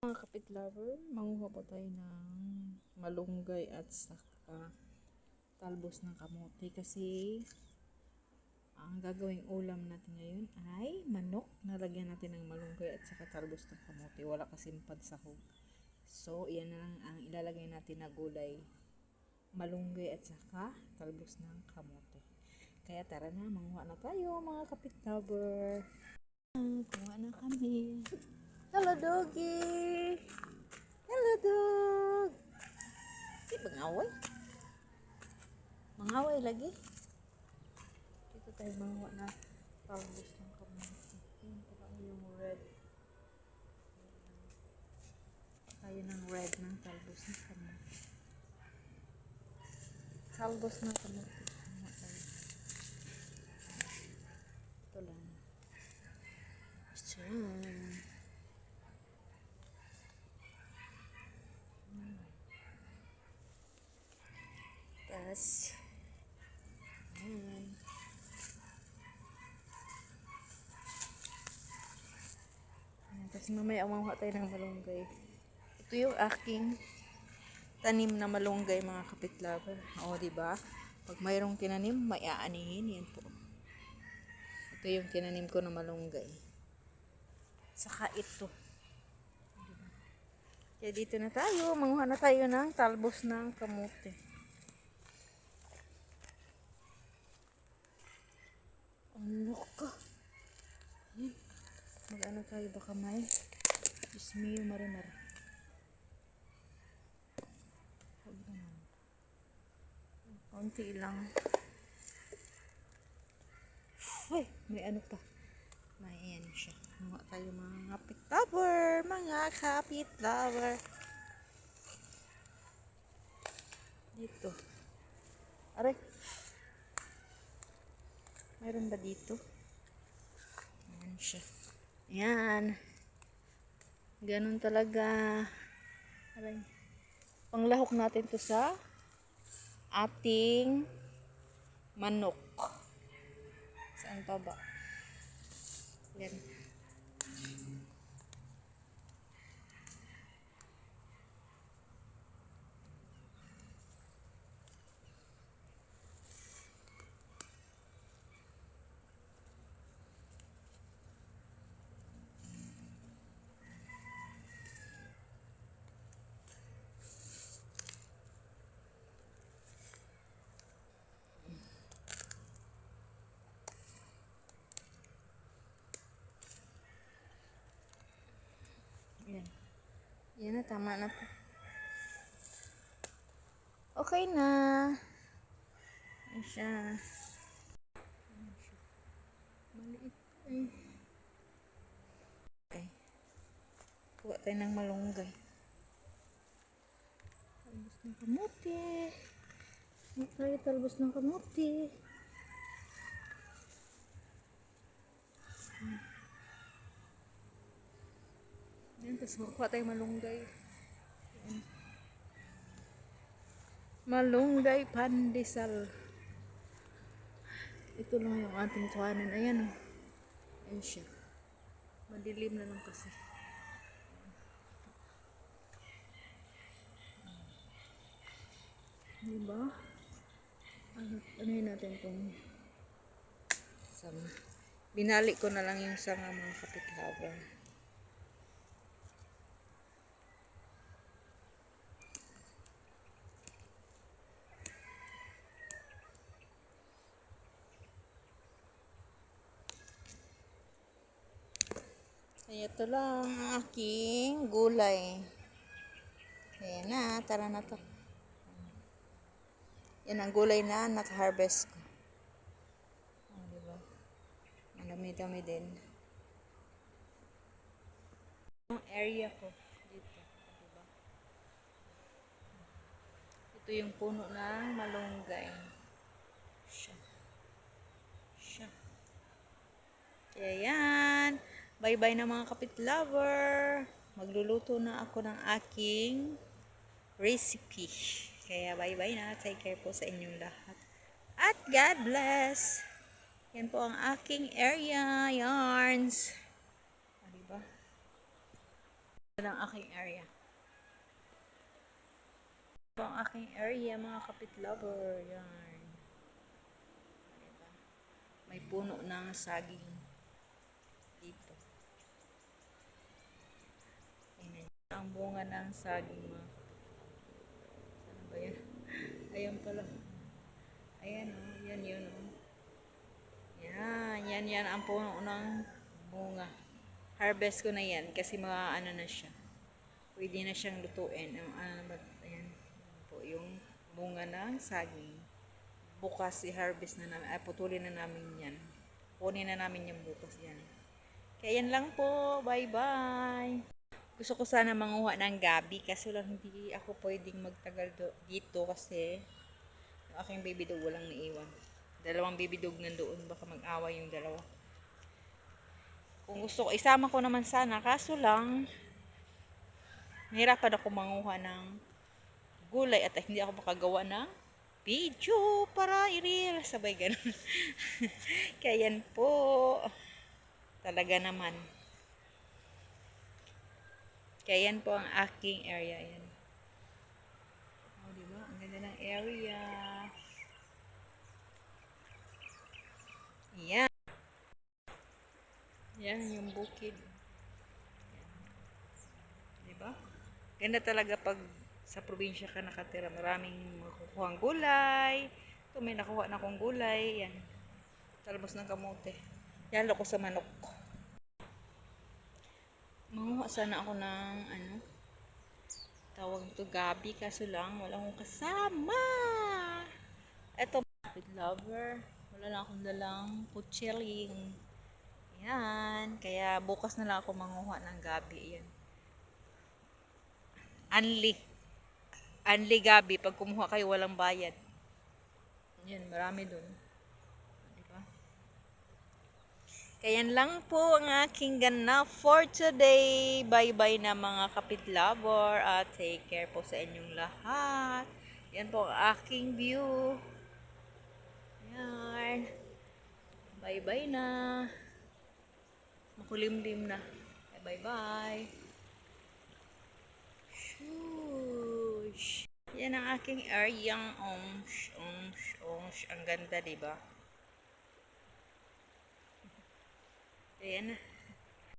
Mga kapit lover, manguha po tayo ng malunggay at saka talbos ng kamote kasi ang gagawing ulam natin ngayon ay manok na lagyan natin ng malunggay at saka talbos ng kamote. Wala kasing pansahog. So, iyan na lang ang ilalagay natin na gulay. Malunggay at saka talbos ng kamote. Kaya tara na, manguha na tayo mga kapit lover. Kuha na kami. Hello, doggy! Hello, dog! Di mangaway? Mangaway lagi? Dito tayo manguha na talbos ng kamote. Yun pala yung red. Tayo ng red ng talbos ng kamote. Talbos ng kamote. Manguha tayo. Ito lang. Diyan. Tapos, ayan. Tapos mamaya umakuha tayo ng malunggay. Ito yung aking tanim na malunggay mga kapitlaban. O, diba? Pag mayroong tinanim, may aanihin. Yan po. Ito yung tinanim ko na malunggay. Saka ito. Diba? Kaya dito na tayo. Manguha na tayo ng talbos ng kamote. Ano ka? Yan. Mag-ano tayo baka may ismiyo marimar. Huwag naman. Konti lang. Uy, may ano pa. May ayan siya. Mga tayo mga kapit lover. Mga kapit lover. Dito. Aray. Mayroon ba dito? Ayan siya. Ayan. Ganun talaga. Aray. Panglahok natin to sa ating manok. Saan pa ba? Yan. Yan. Yan na, tama na po. Okay na. Ayan siya. Maliit. Ay. Okay. Kuha tayo ng malunggay. Talbos ng kamote. Kuha tayo talbos ng kamote. Ayan, tapos kuha tayo malunggay. Ayan. Malunggay pandesal. Ito lang yung ating kuhanin. Ayan o. Ayan siya. Madilim na lang kasi. Diba? Ano yun natin itong sama. Binali ko na lang yung sanga mga kapitlaban. Ay, ito lang ang aking gulay. Ayan na, tara na to. Yan ang gulay na naka-harvest ko. Oh, diba? Madami-dami din. Ang area ko dito, diba? Ito yung puno ng malunggay. Siya. Siya. Kaya yan. Bye-bye na mga kapit lover. Magluluto na ako ng aking recipe. Kaya bye-bye na. Take care po sa inyong lahat. At God bless. Yan po ang aking area. Yarns. Diba? Yan ang aking area. Ito ang aking area, mga kapit lover. Yan. Diba? May puno ng saging dito. Ayan. Ang bunga ng saging, mga ano ba yan? Ayan pala. Ayan o. Oh. Yan yun o. Oh. Yan ang puno ng bunga. Harvest ko na yan kasi mga ano na siya. Pwede na siyang lutuin. Ayan po yung bunga ng saging. Bukas i-harvest na namin. Ay, putulin na namin yan. Kunin na namin yung bukas yan. Kaya yan lang po. Bye-bye. Gusto ko sana manguha ng gabi kasi lang hindi ako pwedeng magtagal dito kasi yung aking baby dog walang naiwan. Dalawang baby dog nandoon, baka mag-away yung dalawa. Kung gusto ko, isama ko naman sana, kaso lang nahirapan ako manguha ng gulay at hindi ako makagawa ng video para i-reel. Sabay ganun. Kaya yan po. Talaga naman. Kaya yan po ang aking area. Yan. Oh, diba? Ang ganda ng area. Yan. Yan yung bukid. Yan. Diba? Ganda talaga pag sa probinsya ka nakatira. Maraming makukuhang gulay. Ito may nakuha na akong gulay. Yan. Talbos ng kamote. Yalo ko sa manok. Manguha sana ako ng ano, tawag ito gabi, kaso lang wala akong kasama. Eto, with lover, wala lang akong dalang kutsiling. Yan, kaya bukas na lang ako manguha ng gabi. Yan. Anli gabi, pag kumuha kayo walang bayad. Yan, marami dun. Kayan lang po ang aking ganap for today. Bye-bye na mga kapit lover at take care po sa inyong lahat. Yan po ang aking view. Yan. Bye-bye na. Makulimlim na. Bye-bye. Shush. Yan ang aking aryang ongsh. Ang ganda, diba? Ayan na.